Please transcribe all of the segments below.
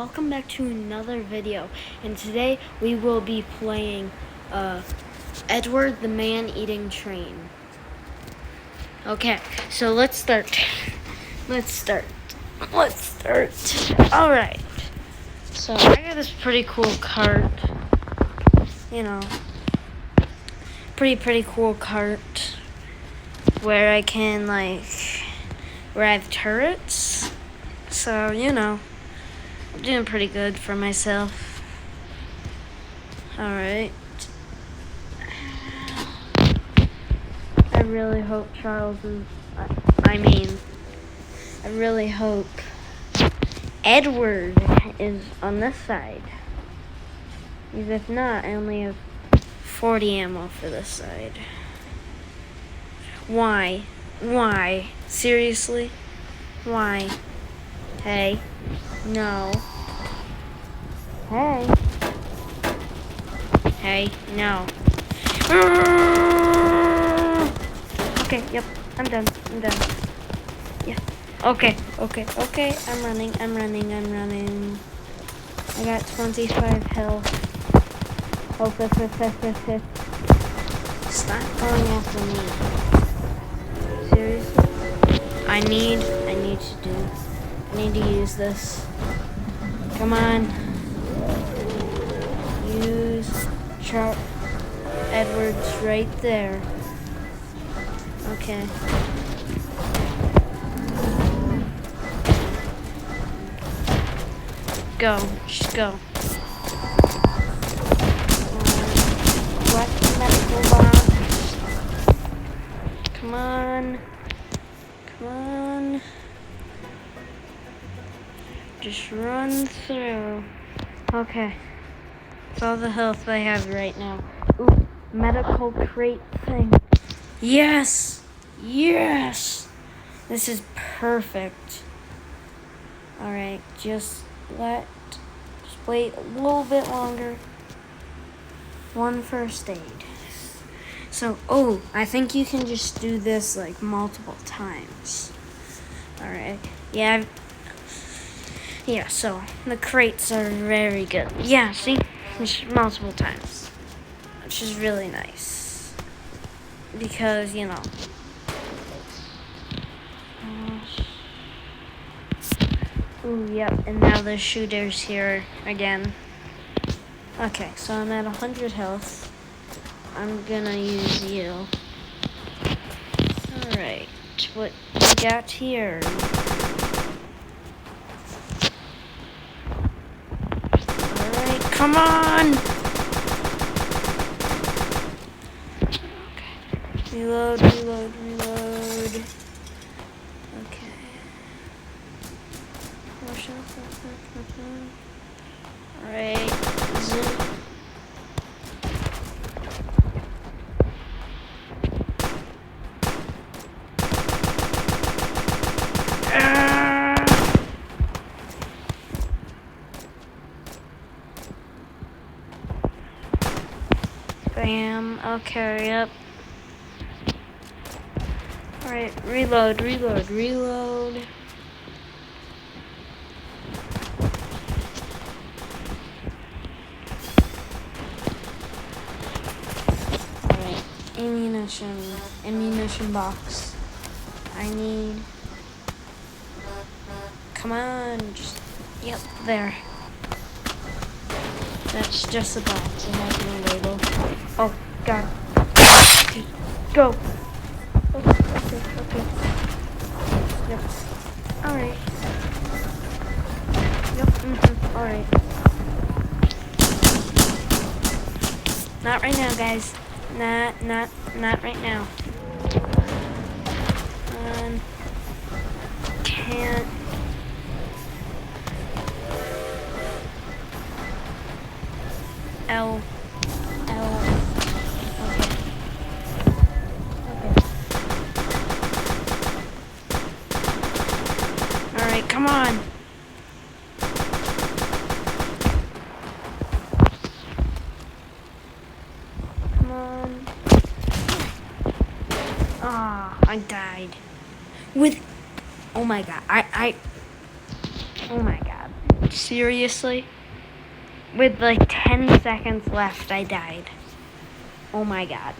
welcome back to another video, and today we will be playing Edward the Man-Eating Train. Okay, so let's start. Alright, so I got this pretty cool cart, pretty cool cart where I can where I have turrets, so I'm doing pretty good for myself. Alright. I really hope I really hope Edward is on this side. Because if not, I only have 40 ammo for this side. Why? Seriously? Why? Hey. No. Hey, no. Okay, yep, I'm done. Yeah. Okay. I'm running. I got 25 health. Oh, stop going after me. Seriously? I need to use this. Come on. Use Edward's right there. Okay. Just go. What medical box? Come on. Just run through. Okay. That's all the health I have right now. Ooh, medical crate thing. Yes! This is perfect. Alright, just wait a little bit longer. One first aid. So, I think you can just do this multiple times. Alright, yeah, so the crates are very good. Yeah, see? Just multiple times. Which is really nice. Because, yep, and now the shooter's here again. Okay, so I'm at 100 health. I'm gonna use you. Alright, what we got here? Alright, come on! Okay, reload. Okay. Alright, zoom. Bam, okay, yep. Alright, reload. Alright, ammunition box. I need, come on, yep, there. That's just a box, it has no label. Oh, God. Okay, go. Okay. Yep. Alright. Yep, alright. Not right now, guys. Not right now. Can't. L. Alright, come on. I died. Oh my god. Oh my god. Seriously? With like 10 seconds left, I died. Oh my god.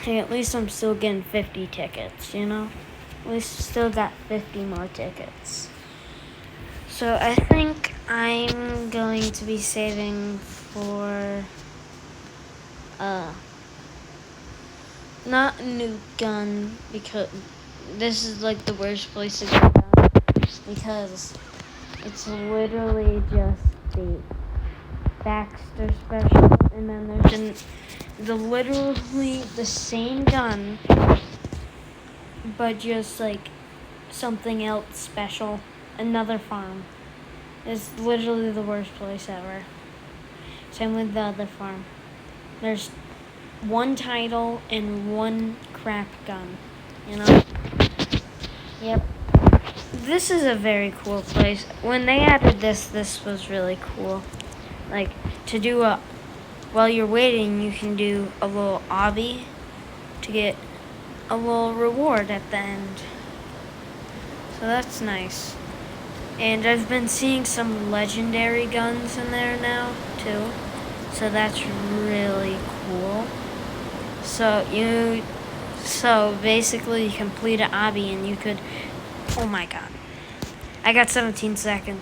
Hey, at least I'm still getting 50 tickets, you know? At least still got 50 more tickets. So I think I'm going to be saving for not a new gun, because this is like the worst place to get a gun, because it's literally just the Baxter special, and then there's literally the same gun, but just like something else special, another farm. It's literally the worst place ever. Same with the other farm. There's one title and one crap gun, you know? Yep. This is a very cool place. When they added this was really cool. Like, to do while you're waiting, you can do a little obby to get a little reward at the end. So that's nice. And I've been seeing some legendary guns in there now, too. So that's really cool. So basically you complete an obby and you could, oh my god. I got 17 seconds.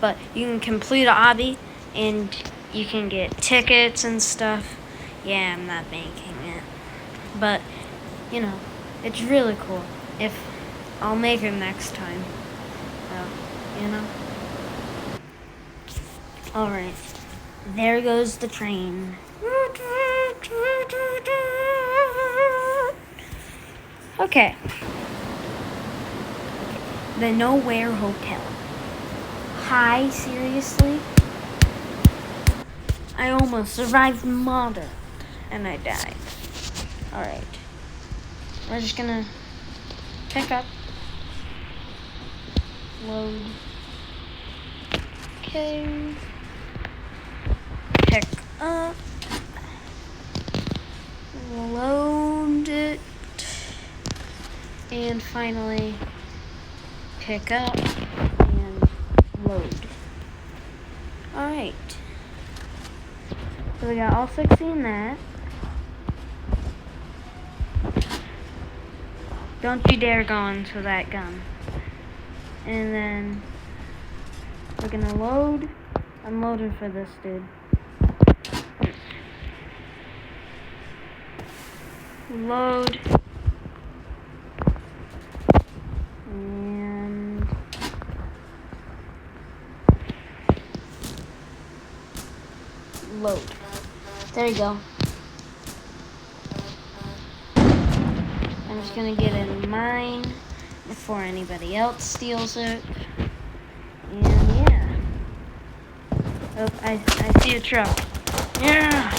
But you can complete an obby and you can get tickets and stuff. Yeah, I'm not making it. But, you know, it's really cool. I'll make it next time. You know? Alright. There goes the train. Okay. The Nowhere Hotel. Hi, seriously? I almost survived murder, and I died. Alright. We're just gonna pick up. Load. Okay. Pick up. Load it. And finally pick up and load. Alright. So we got all 16 that. Don't you dare go into that gun. And then we're gonna load. I'm loading for this dude. Load. And load. There you go. I'm just gonna get in mine before anybody else steals it. And yeah. Oh, I see a truck. Yeah!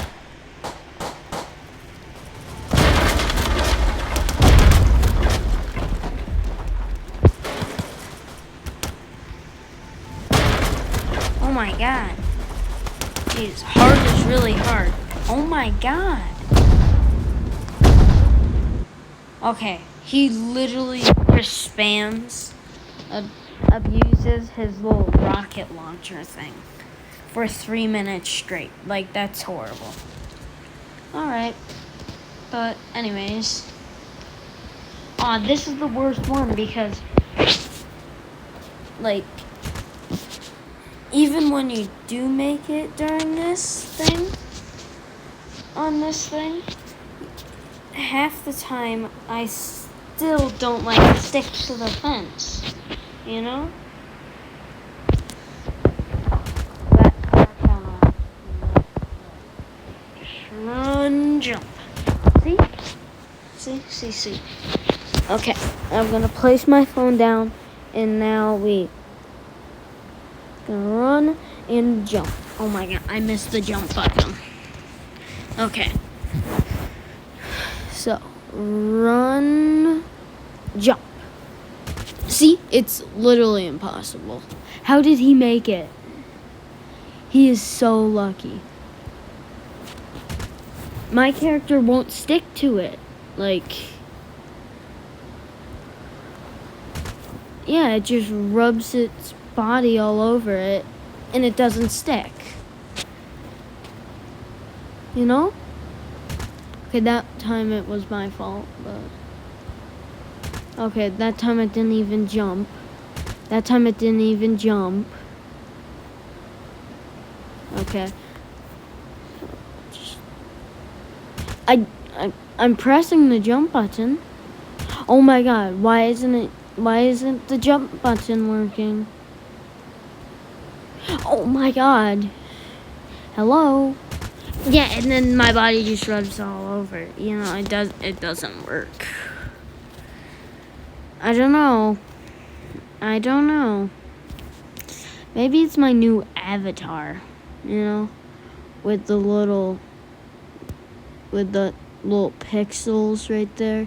Oh my god. Jeez, hard is really hard. Oh my god. Okay, he literally just spams, abuses his little rocket launcher thing for 3 minutes straight. Like, that's horrible. Alright. But, anyways. This is the worst one because, like, even when you do make it during this thing, on this thing, half the time I still don't like stick to the fence, you know? Run, jump. See? Okay, I'm gonna place my phone down, and now we gonna run and jump. Oh my god, I missed the jump button. Okay. So, run, jump. See? It's literally impossible. How did he make it? He is so lucky. My character won't stick to it. Like, yeah, it just rubs its body all over it, and it doesn't stick. You know? Okay, that time it was my fault, but... Okay, that time it didn't even jump. That time it didn't even jump. Okay. I'm pressing the jump button. Oh my god, why isn't the jump button working? Oh my god. Hello? Yeah, and then my body just rubs all over it. You know, it doesn't work. I don't know. Maybe it's my new avatar, you know, with the little pixels right there.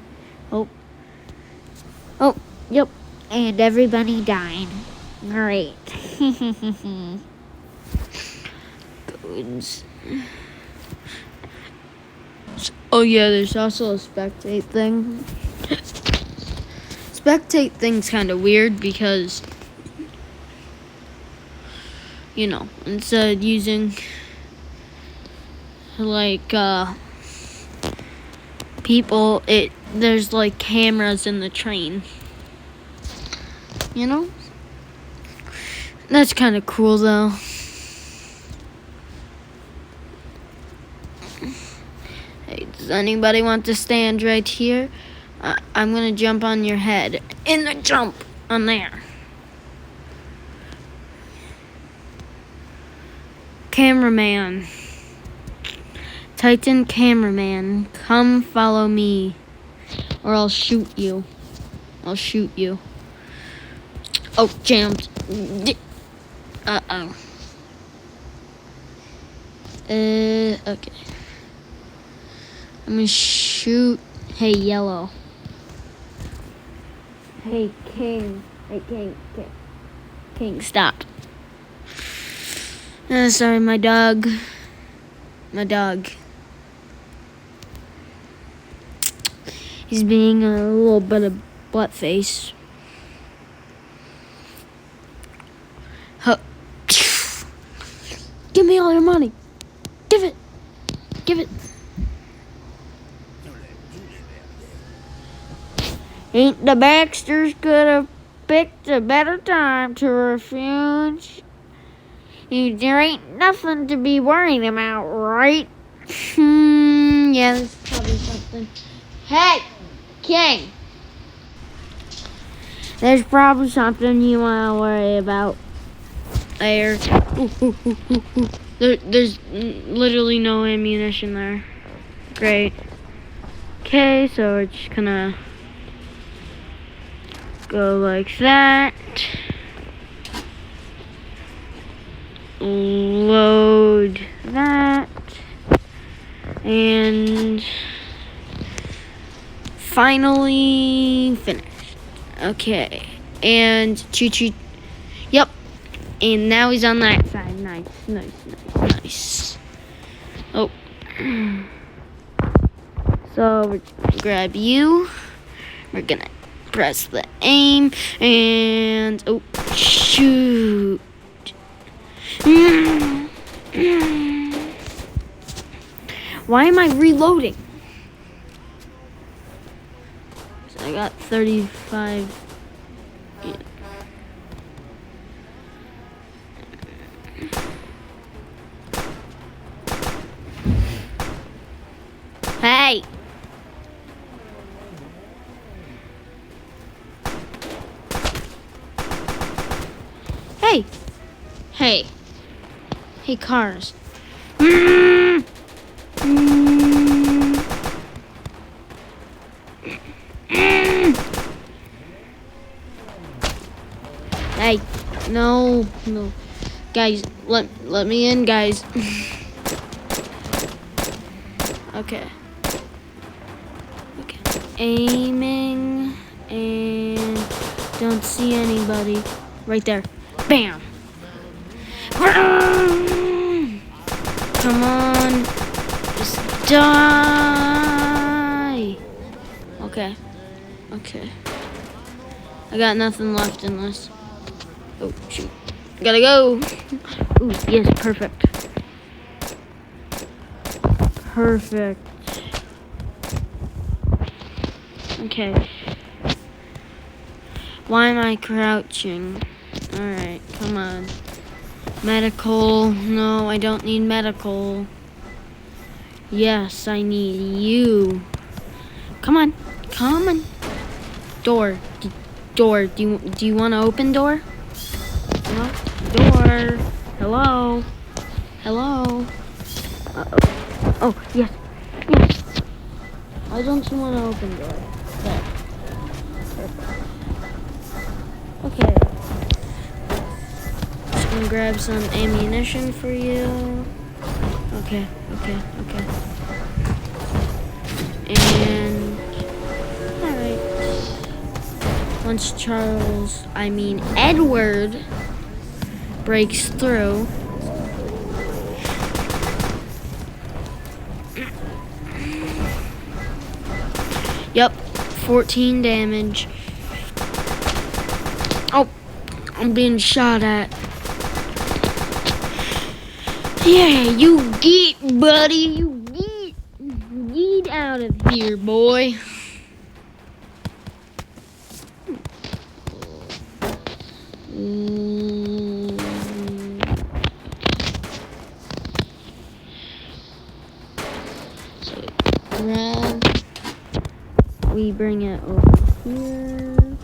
Oh, yep. And everybody died. Great. Boons. Oh yeah, there's also a spectate thing. Spectate thing's kind of weird because, you know, instead of using like people, there's like cameras in the train. You know? That's kind of cool though. Hey, does anybody want to stand right here? I'm gonna jump on your head. In the jump on there. Cameraman. Titan cameraman, come follow me, or I'll shoot you. Oh, jammed. Uh-oh. Okay. I'm gonna shoot. Hey, yellow. Hey, King. King, stop. Sorry, my dog. He's being a little bit of butt face. Huh. Give me all your money. Give it. Ain't the Baxters could have picked a better time to refuse? There ain't nothing to be worried about, right? Yeah, there's probably something. Hey, King! There's probably something you want to worry about. There's literally no ammunition there. Great. Okay, so we're just gonna go like that. Load that. And finally finished. Okay. And choo-choo. Yep. And now he's on that side. Nice. Oh. So we're gonna grab you. We're gonna press the aim and shoot. Why am I reloading? So I got 35. Yeah. Hey! Hey, cars. Hey, no. Guys, let me in, guys. Okay. Aiming, and don't see anybody. Right there. Bam! Come on. Just die. Okay. I got nothing left in this. Oh, shoot. Gotta go. Ooh, yes, perfect. Perfect. Okay. Why am I crouching? Alright, come on. Medical. No, I don't need medical. Yes, I need you. Come on. Come on. Door. Door. Do you want to open door? No? Door. Hello? Hello? Uh-oh. Oh, yes. Yes. Why don't you want to open door? There. Perfect. Okay. Just gonna grab some ammunition for you. Okay. And alright. Once Edward breaks through. Yep, 14 damage. Oh, I'm being shot at. Yeah, you get, buddy. You get. Get out of here, boy. So grab. We bring it over here.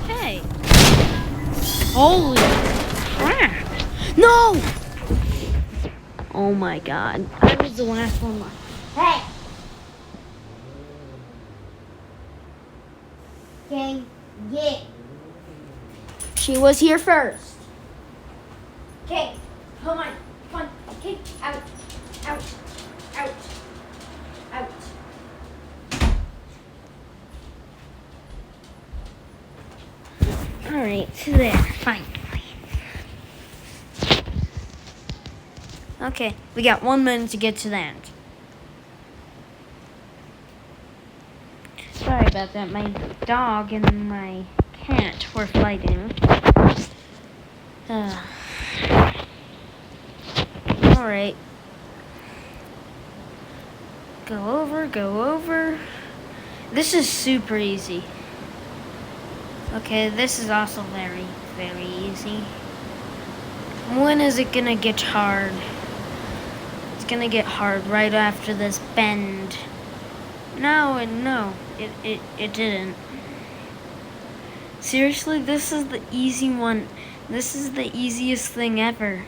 Hey. Holy crap. No! Oh my god. I was the last one left. Hey! Okay, yeah. She was here first. Okay, come on. Okay, out. Alright, there, fine. Okay, we got 1 minute to get to the end. Sorry about that, my dog and my cat were fighting. Alright. Go over. This is super easy. Okay, this is also very, very easy. When is it gonna get hard? It's gonna get hard right after this bend. No, it didn't. Seriously, this is the easy one. This is the easiest thing ever.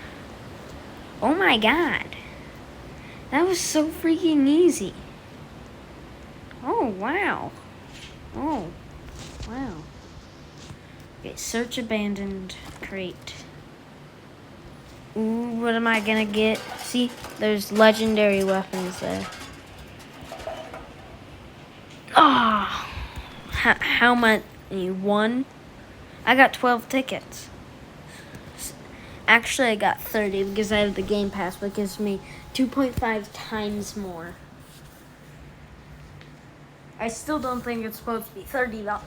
Oh my god. That was so freaking easy. Oh, wow. Oh, wow. Okay, search abandoned crate. Ooh, what am I gonna get? See, there's legendary weapons there. Ah, how much? You won? I got 12 tickets. Actually, I got 30 because I have the Game Pass, which gives me 2.5 times more. I still don't think it's supposed to be 30 though.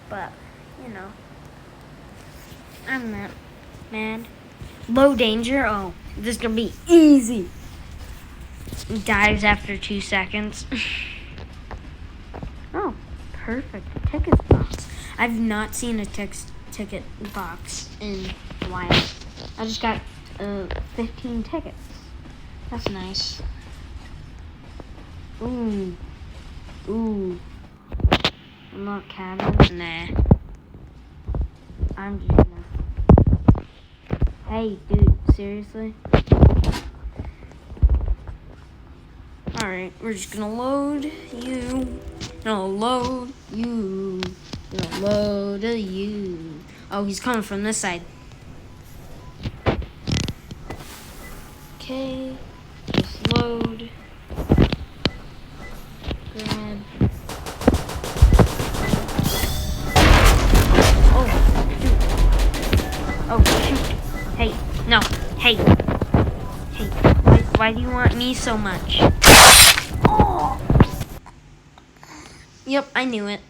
But, you know, I'm not mad. Low danger. Oh, this is gonna be easy. Dies after 2 seconds. Oh, perfect. Ticket box. I've not seen a ticket box in a while. I just got 15 tickets. That's nice. Ooh. Unlock cabin? Nah. I'm just gonna... Hey, dude, seriously? Alright, we're just gonna load you. Gonna load you. Gonna load you. Oh, he's coming from this side. Okay. Just load. Grab. Oh, shoot. Hey, no. Hey. Why Why do you want me so much? Oh! Yep, I knew it.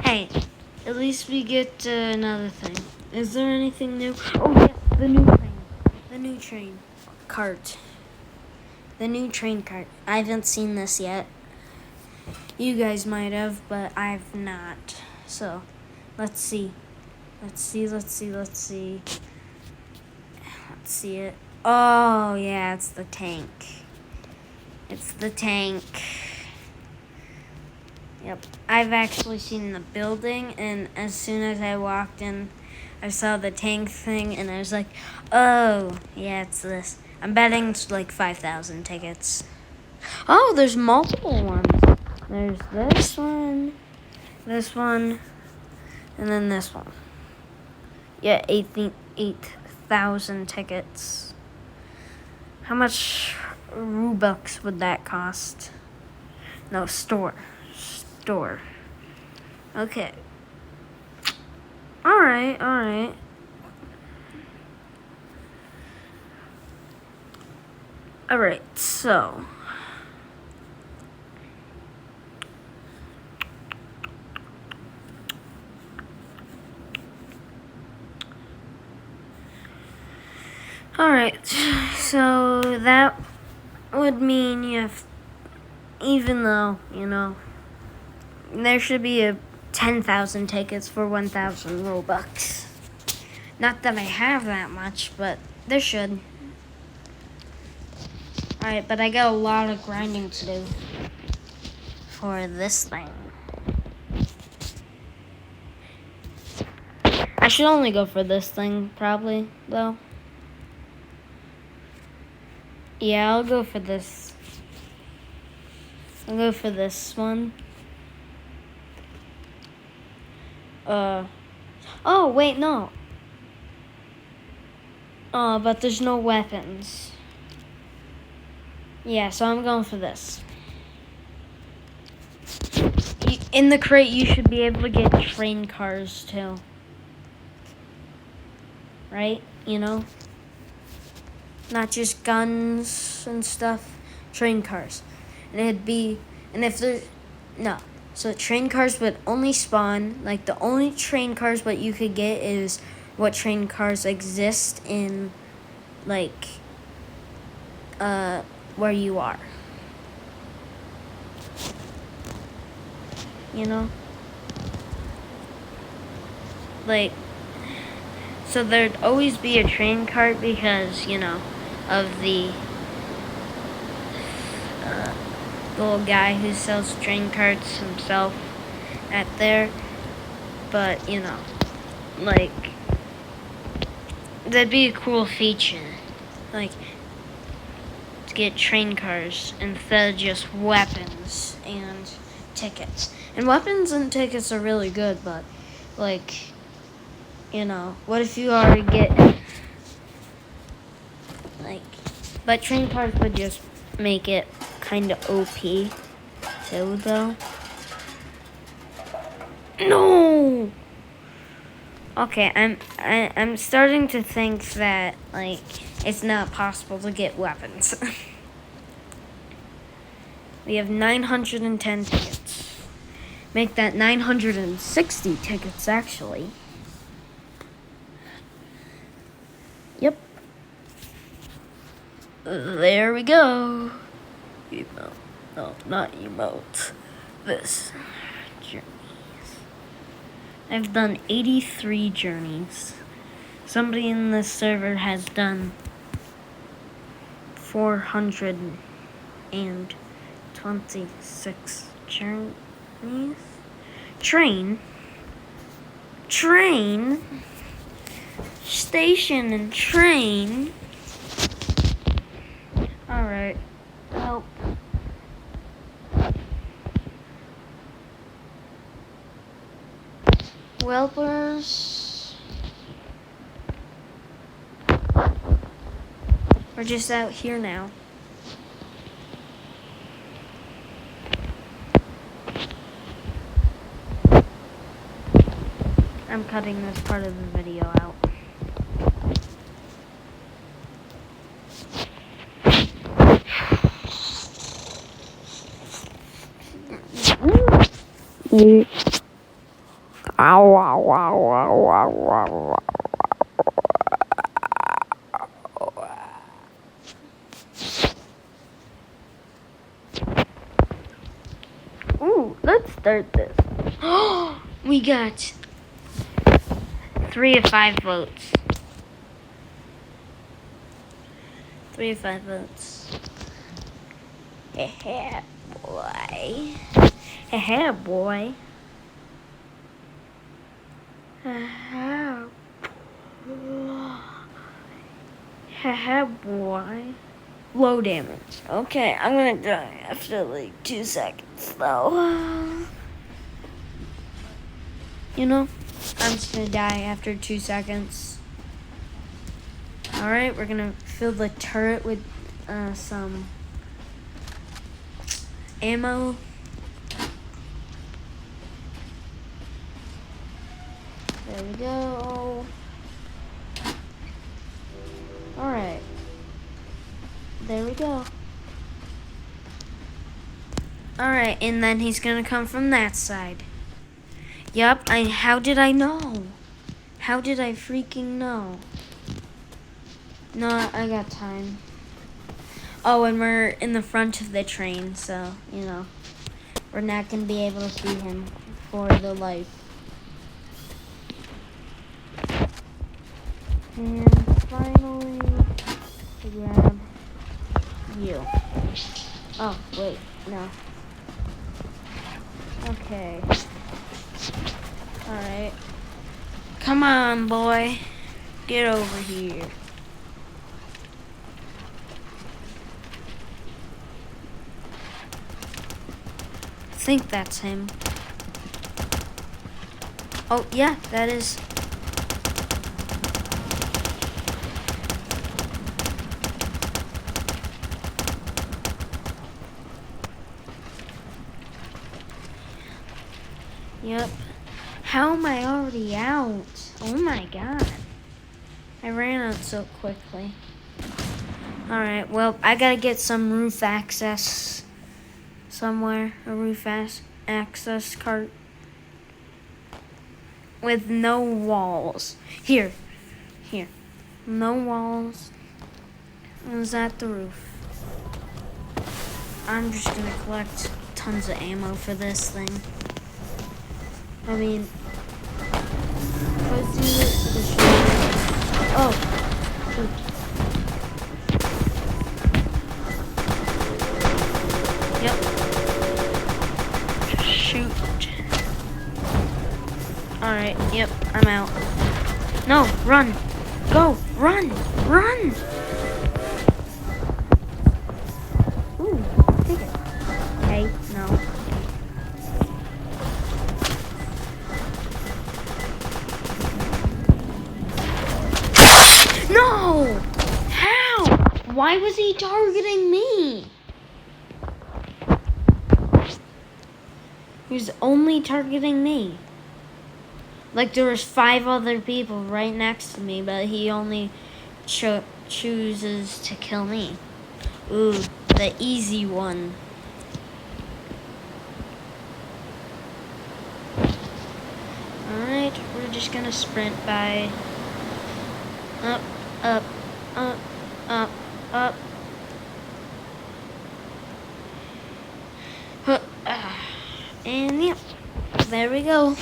Hey, at least we get another thing. Is there anything new? Oh, yes, the new train. The new train cart. The new train cart. I haven't seen this yet. You guys might have, but I've not. So, let's see. Let's see. Let's see it. Oh, yeah, it's the tank. It's the tank. Yep. I've actually seen the building, and as soon as I walked in, I saw the tank thing, and I was like, oh, yeah, it's this. I'm betting it's like 5,000 tickets. Oh, there's multiple ones. There's this one, and then this one. Yeah, 8,000 tickets. How much Robux would that cost? No, store. Okay. Alright. Alright, so. Alright, so that would mean you have, even though, there should be a 10,000 tickets for 1,000 Robux. Not that I have that much, but there should. Alright, but I got a lot of grinding to do for this thing. I should only go for this thing, probably, though. Yeah, I'll go for this. I'll go for this one. Oh, wait, no. Oh, but there's no weapons. Yeah, so I'm going for this. In the crate, you should be able to get train cars, too. Right? Not just guns and stuff. Train cars. So train cars would only spawn, like the only train cars what you could get is what train cars exist in, like, where you are. Like, so there'd always be a train cart because, of the little guy who sells train carts himself at there. But, like, that'd be a cool feature. Like, to get train cars instead of just weapons and tickets. And weapons and tickets are really good, but, like, what if you already get, like, but train cars would just make it kind of OP, too, though. No! Okay, I'm starting to think that, like, it's not possible to get weapons. We have 910 tickets. Make that 960 tickets, actually. Yep. There we go. Emote. No, not emote. This. Journeys. I've done 83 journeys. Somebody in this server has done 426 journeys. Train. Station and train. Alright. Well. Welpers. We're just out here now. I'm cutting this part of the video out. here. Ow, ow, ow, ow, ow, ow, Ooh, let's start this. We got 3 of 5 votes. 3 of 5 votes. Heh boy. Heh boy. Heh boy. Low damage. Okay, I'm gonna die after like 2 seconds though. You know, I'm just gonna die after 2 seconds. Alright, we're gonna fill the turret with some ammo. There we go. Alright. There we go. Alright, and then he's gonna come from that side. Yup, how did I know? How did I freaking know? No, I got time. Oh, and we're in the front of the train, so, you know, we're not gonna be able to see him for the life. And finally, to grab you. Oh, wait, no. Okay. Alright. Come on, boy. Get over here. I think that's him. Oh, yeah, that is. Yep. How am I already out? Oh my god. I ran out so quickly. Alright, well, I gotta get some roof access somewhere. A roof access cart. With no walls. Here. No walls. Is that the roof? I'm just gonna collect tons of ammo for this thing. I mean, let's do it for the show. Oh, shoot. Yep. Shoot. Alright, yep, I'm out. No, run. Go, run. Ooh, take it. Hey, no. No! How? Why was he targeting me? He was only targeting me. Like there was 5 other people right next to me, but he only chooses to kill me. Ooh, the easy one. Alright, we're just gonna sprint by. Up, up, up, up, up. And yep, there we go.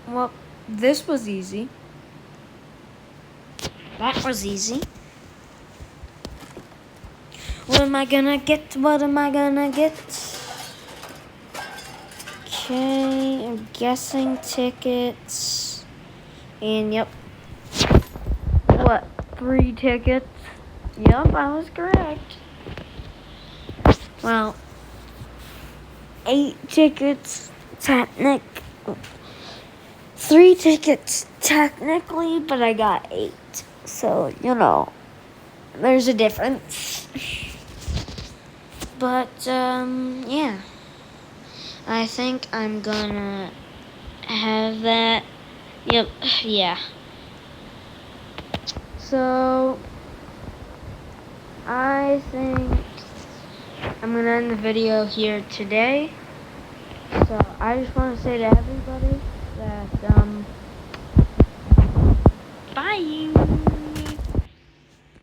Well, this was easy. That was easy. What am I gonna get? Okay, I'm guessing tickets. And yep. What? 3 tickets? Yep, I was correct. Well, 8 tickets, 3 tickets technically, but I got 8. So, you know, there's a difference. But, yeah. I think I'm gonna have that. Yep, yeah. So, I think I'm gonna end the video here today. So I just want to say to everybody that bye.